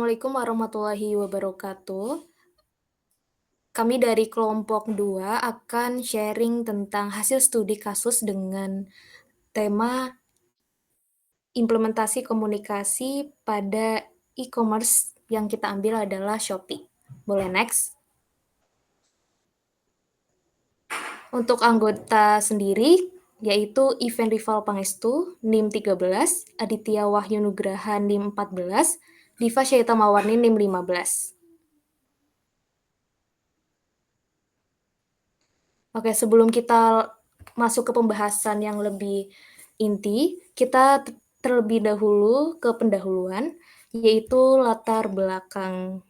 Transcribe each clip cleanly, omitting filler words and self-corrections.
Assalamualaikum warahmatullahi wabarakatuh. Kami dari kelompok 2 akan sharing tentang hasil studi kasus dengan tema implementasi komunikasi pada e-commerce yang kita ambil adalah Shopee. Boleh next? Untuk anggota sendiri, yaitu Iven Rival Pangestu, NIM 13, Aditya Wahyu Nugraha, NIM 14, Diva Syaita Mawarni, NIM 15. Oke, sebelum kita masuk ke pembahasan yang lebih inti, kita terlebih dahulu ke pendahuluan, yaitu latar belakang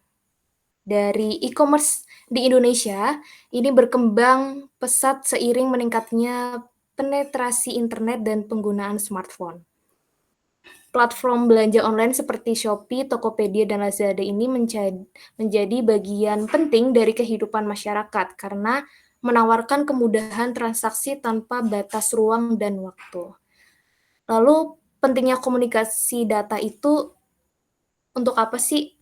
dari e-commerce di Indonesia. Ini berkembang pesat seiring meningkatnya penetrasi internet dan penggunaan smartphone. Platform belanja online seperti Shopee, Tokopedia, dan Lazada ini menjadi bagian penting dari kehidupan masyarakat karena menawarkan kemudahan transaksi tanpa batas ruang dan waktu. Lalu, pentingnya komunikasi data itu untuk apa sih?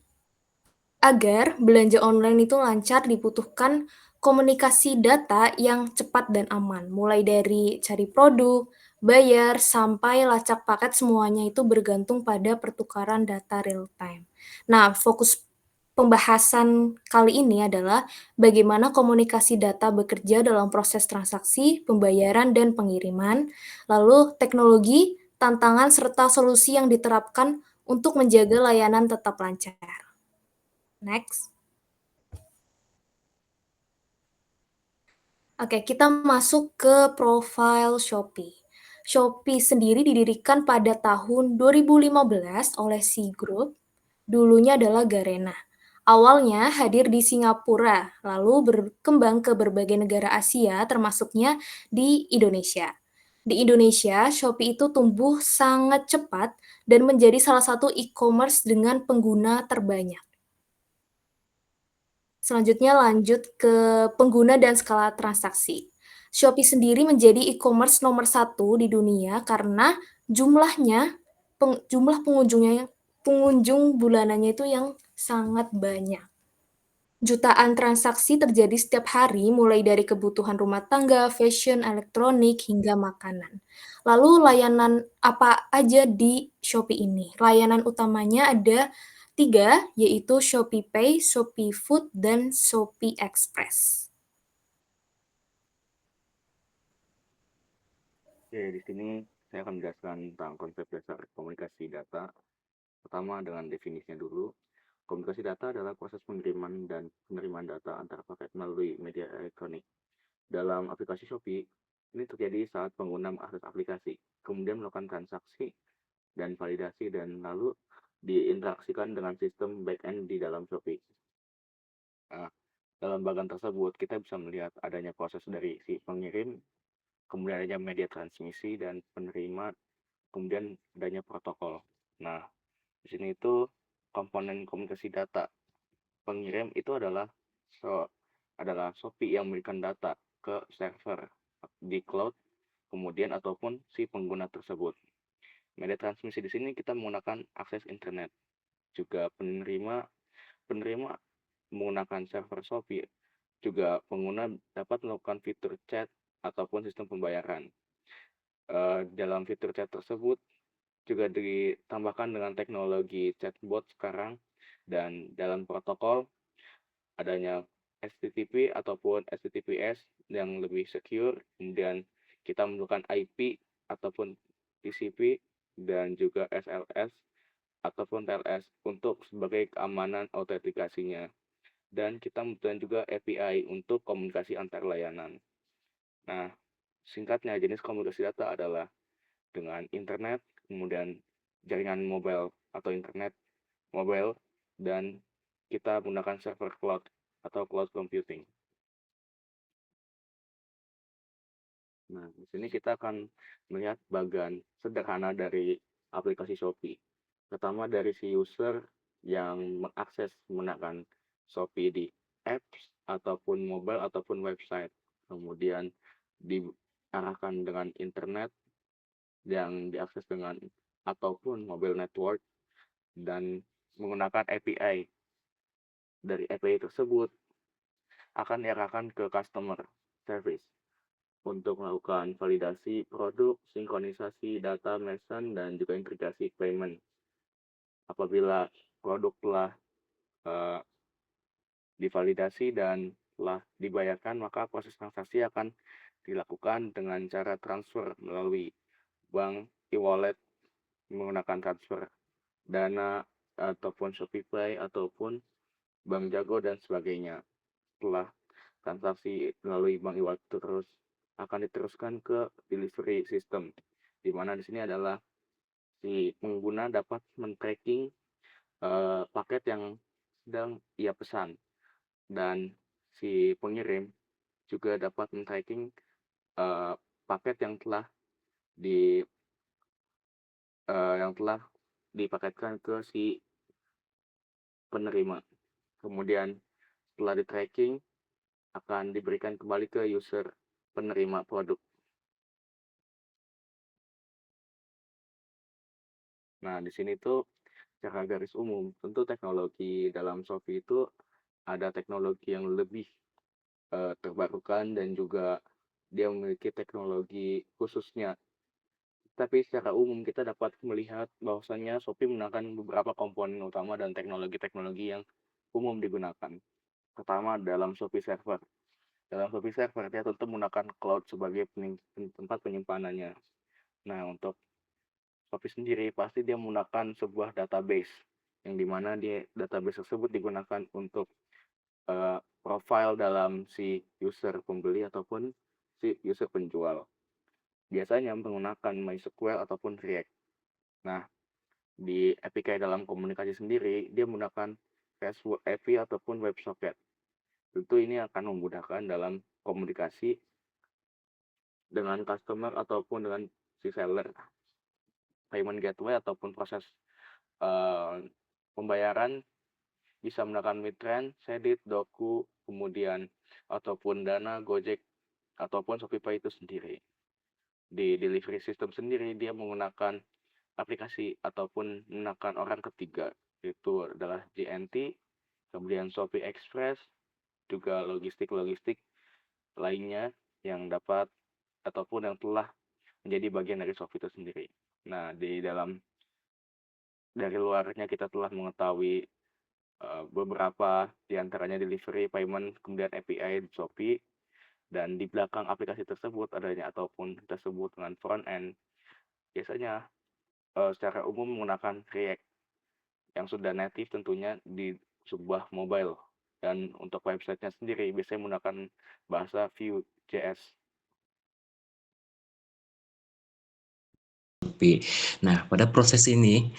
Agar belanja online itu lancar dibutuhkan komunikasi data yang cepat dan aman, mulai dari cari produk, bayar, sampai lacak paket semuanya itu bergantung pada pertukaran data real time. Nah, fokus pembahasan kali ini adalah bagaimana komunikasi data bekerja dalam proses transaksi, pembayaran, dan pengiriman, lalu teknologi, tantangan, serta solusi yang diterapkan untuk menjaga layanan tetap lancar. Next. Oke, kita masuk ke profil Shopee. Shopee sendiri didirikan pada tahun 2015 oleh Sea Group, dulunya adalah Garena. Awalnya hadir di Singapura, lalu berkembang ke berbagai negara Asia, termasuknya di Indonesia. Di Indonesia, Shopee itu tumbuh sangat cepat dan menjadi salah satu e-commerce dengan pengguna terbanyak. Selanjutnya lanjut ke pengguna dan skala transaksi. Shopee sendiri menjadi e-commerce nomor satu di dunia karena jumlahnya jumlah pengunjung bulanannya itu yang sangat banyak. Jutaan transaksi terjadi setiap hari mulai dari kebutuhan rumah tangga, fashion, elektronik, hingga makanan. Lalu layanan apa aja di Shopee ini? Layanan utamanya ada 3, yaitu Shopee Pay, Shopee Food, dan Shopee Express. Oke, di sini saya akan menjelaskan tentang konsep dasar komunikasi data. Pertama dengan definisinya dulu. Komunikasi data adalah proses pengiriman dan penerimaan data antar paket melalui media elektronik. Dalam aplikasi Shopee, ini terjadi saat pengguna mengakses aplikasi, kemudian melakukan transaksi dan validasi, dan lalu diinteraksikan dengan sistem back-end di dalam Shopee. Nah, dalam bagian tersebut, kita bisa melihat adanya proses dari si pengirim, kemudian adanya media transmisi dan penerima, kemudian adanya protokol. Nah, di sini itu komponen komunikasi data. Pengirim itu adalah Shopee yang memberikan data ke server di cloud, kemudian ataupun si pengguna tersebut. Media transmisi di sini kita menggunakan akses internet. Juga penerima menggunakan server Shopee. Juga pengguna dapat melakukan fitur chat ataupun sistem pembayaran. Dalam fitur chat tersebut juga ditambahkan dengan teknologi chatbot sekarang, dan dalam protokol adanya HTTP ataupun HTTPS yang lebih secure, kemudian kita menggunakan IP ataupun TCP, dan juga SLS ataupun TLS untuk sebagai keamanan autentikasinya, dan kita membutuhkan juga API untuk komunikasi antar layanan. Nah, singkatnya jenis komunikasi data adalah dengan internet, kemudian jaringan mobile atau internet mobile, dan kita menggunakan server cloud atau cloud computing. Nah, di sini kita akan melihat bagian sederhana dari aplikasi Shopee. Pertama dari si user yang mengakses menggunakan Shopee di apps ataupun mobile ataupun website. Kemudian diarahkan dengan internet yang diakses dengan ataupun mobile network, dan menggunakan API. Dari API tersebut akan diarahkan ke customer service untuk melakukan validasi produk, sinkronisasi data merchant, dan juga integrasi payment. Apabila produk telah uh, divalidasi dan telah dibayarkan, maka proses transaksi akan dilakukan dengan cara transfer melalui bank e-wallet menggunakan transfer dana ataupun Shopee ataupun Bank Jago dan sebagainya. Setelah transaksi melalui bank e-wallet terus akan diteruskan ke delivery system, di mana di sini adalah si pengguna dapat men-tracking paket yang sedang ia pesan, dan si pengirim juga dapat men-tracking paket di yang telah dipaketkan ke si penerima. Kemudian setelah di-tracking akan diberikan kembali ke user penerima produk. Nah, di sini tuh secara garis umum, tentu teknologi dalam Shopee itu ada teknologi yang lebih terbarukan dan juga dia memiliki teknologi khususnya. Tapi secara umum kita dapat melihat bahwasannya Shopee menggunakan beberapa komponen utama dan teknologi-teknologi yang umum digunakan. Pertama, dalam Shopee Server. Dalam Shopee Server, dia tentu menggunakan cloud sebagai tempat penyimpanannya. Nah, untuk Shopee sendiri pasti dia menggunakan sebuah database, yang dimana database tersebut digunakan untuk profile dalam si user pembeli ataupun si user penjual. Biasanya menggunakan MySQL ataupun React. Nah, di API dalam komunikasi sendiri, dia menggunakan RESTful API ataupun WebSocket. Tentu ini akan memudahkan dalam komunikasi dengan customer ataupun dengan si seller. Payment gateway ataupun proses pembayaran bisa menggunakan Midtrend, Sedit, Doku, kemudian ataupun Dana, Gojek, ataupun Shopee itu sendiri. Di delivery system sendiri, dia menggunakan aplikasi ataupun menggunakan orang ketiga, yaitu adalah JNT, kemudian Shopee Express, juga logistik-logistik lainnya yang dapat ataupun yang telah menjadi bagian dari Shopee itu sendiri. Nah, dari luarnya kita telah mengetahui beberapa diantaranya delivery, payment, kemudian API di Shopee, dan di belakang aplikasi tersebut adanya ataupun tersebut dengan front end, biasanya secara umum menggunakan React yang sudah native tentunya di sebuah mobile, dan untuk websitenya sendiri biasanya menggunakan bahasa Vue.js. Nah, pada proses ini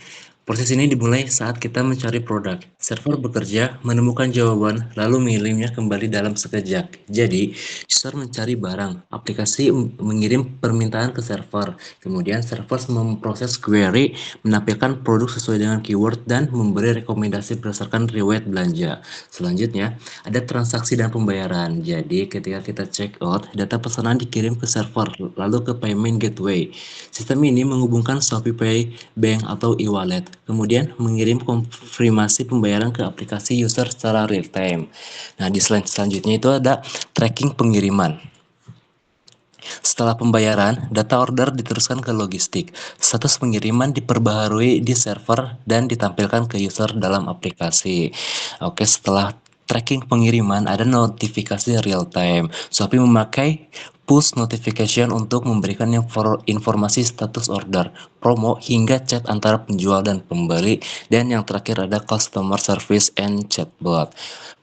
dimulai saat kita mencari produk. Server bekerja, menemukan jawaban, lalu mengirimnya kembali dalam sekejap. Jadi, user mencari barang, aplikasi mengirim permintaan ke server, kemudian server memproses query, menampilkan produk sesuai dengan keyword, dan memberi rekomendasi berdasarkan riwayat belanja. Selanjutnya, ada transaksi dan pembayaran. Jadi, ketika kita check out, data pesanan dikirim ke server, lalu ke payment gateway. Sistem ini menghubungkan ShopeePay, bank, atau e-wallet, kemudian mengirim konfirmasi pembayaran ke aplikasi user secara real time. Nah, di slide selanjutnya itu ada tracking pengiriman. Setelah pembayaran, data order diteruskan ke logistik. Status pengiriman diperbaharui di server dan ditampilkan ke user dalam aplikasi. Oke, setelah tracking pengiriman, ada notifikasi real time. Shopee memakai push notification untuk memberikan informasi status order, promo, hingga chat antara penjual dan pembeli. Dan yang terakhir ada customer service and chatbot.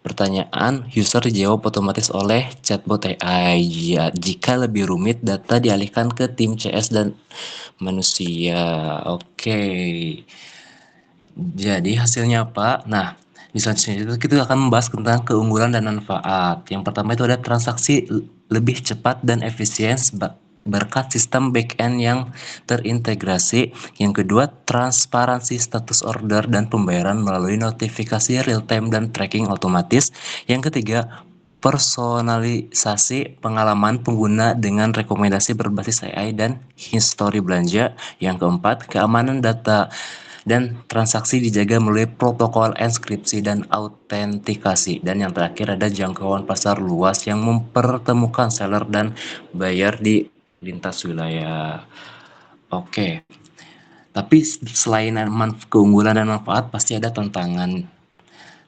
Pertanyaan user dijawab otomatis oleh chatbot AI. Jika lebih rumit, data dialihkan ke tim CS dan manusia. Oke. Jadi hasilnya apa? Nah, di selanjutnya itu kita akan membahas tentang keunggulan dan manfaat. Yang pertama itu ada transaksi lebih cepat dan efisien berkat sistem backend yang terintegrasi. Yang kedua, transparansi status order dan pembayaran melalui notifikasi real time dan tracking otomatis. Yang ketiga, personalisasi pengalaman pengguna dengan rekomendasi berbasis AI dan history belanja. Yang keempat, keamanan data dan transaksi dijaga melalui protokol enkripsi dan autentikasi. Dan yang terakhir ada jangkauan pasar luas yang mempertemukan seller dan buyer di lintas wilayah. Oke, tapi selain keunggulan dan manfaat pasti ada tantangan.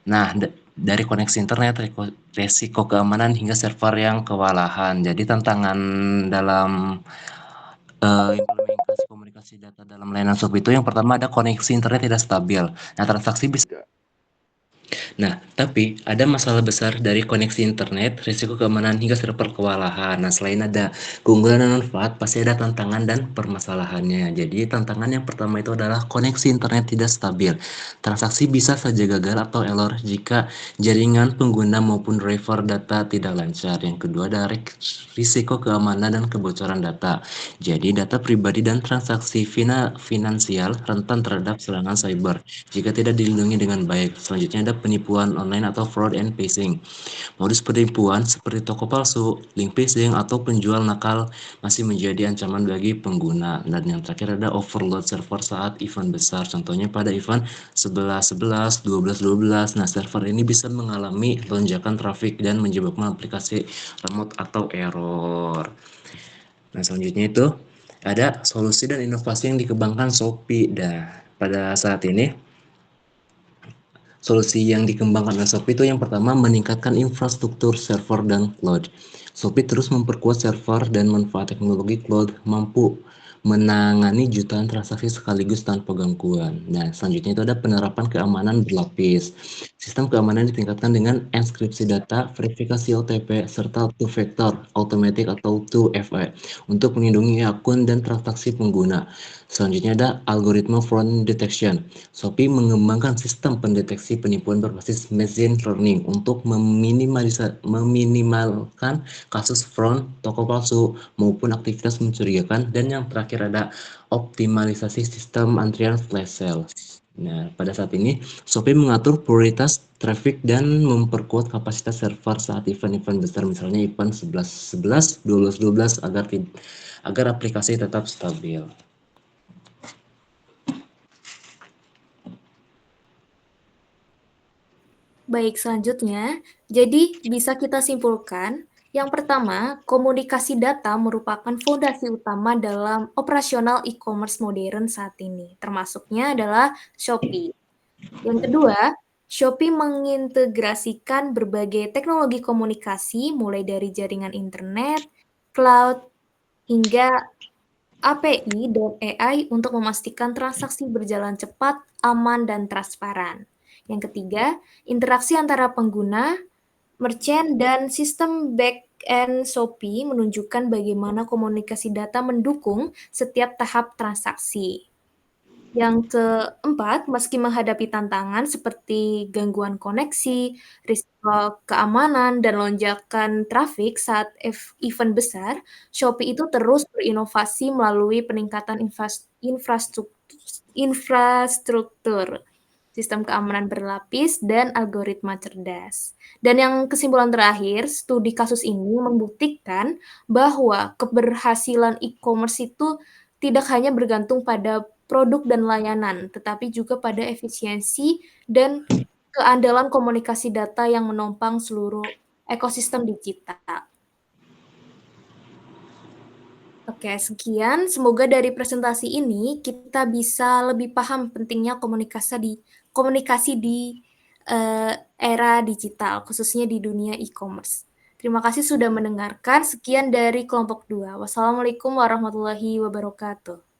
Nah, dari koneksi internet, resiko keamanan hingga server yang kewalahan. Jadi tantangan dalam implementasi komunikasi data dalam layanan SOP itu yang pertama ada koneksi internet tidak stabil. Nah, transaksi bisa. Nah, tapi ada masalah besar dari koneksi internet, risiko keamanan hingga server kewalahan. Nah, selain ada keunggulan dan manfaat, pasti ada tantangan dan permasalahannya. Jadi, tantangan yang pertama itu adalah koneksi internet tidak stabil. Transaksi bisa saja gagal atau error jika jaringan pengguna maupun driver data tidak lancar. Yang kedua ada risiko keamanan dan kebocoran data. Jadi, data pribadi dan transaksi finansial rentan terhadap serangan cyber jika tidak dilindungi dengan baik. Selanjutnya ada penipuan online atau fraud and phishing. Modus penipuan seperti toko palsu, link phishing, atau penjual nakal masih menjadi ancaman bagi pengguna. Dan yang terakhir ada overload server saat event besar. Contohnya pada event 11.11, 12.12. Nah, server ini bisa mengalami lonjakan trafik dan menyebabkan aplikasi lemot atau error. Nah, selanjutnya itu ada solusi dan inovasi yang dikembangkan Shopee. Nah, pada saat ini solusi yang dikembangkan oleh Shopee itu yang pertama meningkatkan infrastruktur server dan cloud. Shopee terus memperkuat server dan manfaat teknologi cloud mampu menangani jutaan transaksi sekaligus tanpa gangguan. Nah, selanjutnya itu ada penerapan keamanan berlapis. Sistem keamanan ditingkatkan dengan enkripsi data, verifikasi OTP, serta two-factor automatic atau 2FA untuk melindungi akun dan transaksi pengguna. Selanjutnya ada algoritma fraud detection. Shopee mengembangkan sistem pendeteksi penipuan berbasis machine learning untuk meminimalkan kasus fraud, toko palsu, maupun aktivitas mencurigakan. Dan yang terakhir ada optimalisasi sistem antrian flash sales. Nah, pada saat ini Shopee mengatur prioritas traffic dan memperkuat kapasitas server saat event-event besar, misalnya event 11.11, 12.12 agar aplikasi tetap stabil. Baik, selanjutnya, jadi bisa kita simpulkan, yang pertama, komunikasi data merupakan fondasi utama dalam operasional e-commerce modern saat ini, termasuknya adalah Shopee. Yang kedua, Shopee mengintegrasikan berbagai teknologi komunikasi, mulai dari jaringan internet, cloud, hingga API dan AI untuk memastikan transaksi berjalan cepat, aman, dan transparan. Yang ketiga, interaksi antara pengguna, merchant, dan sistem back-end Shopee menunjukkan bagaimana komunikasi data mendukung setiap tahap transaksi. Yang keempat, meski menghadapi tantangan seperti gangguan koneksi, risiko keamanan, dan lonjakan trafik saat event besar, Shopee itu terus berinovasi melalui peningkatan infrastruktur, sistem keamanan berlapis, dan algoritma cerdas. Dan yang kesimpulan terakhir, studi kasus ini membuktikan bahwa keberhasilan e-commerce itu tidak hanya bergantung pada produk dan layanan, tetapi juga pada efisiensi dan keandalan komunikasi data yang menopang seluruh ekosistem digital. Oke, sekian. Semoga dari presentasi ini kita bisa lebih paham pentingnya komunikasi di era digital, khususnya di dunia e-commerce. Terima kasih sudah mendengarkan. Sekian dari kelompok 2. Wassalamualaikum warahmatullahi wabarakatuh.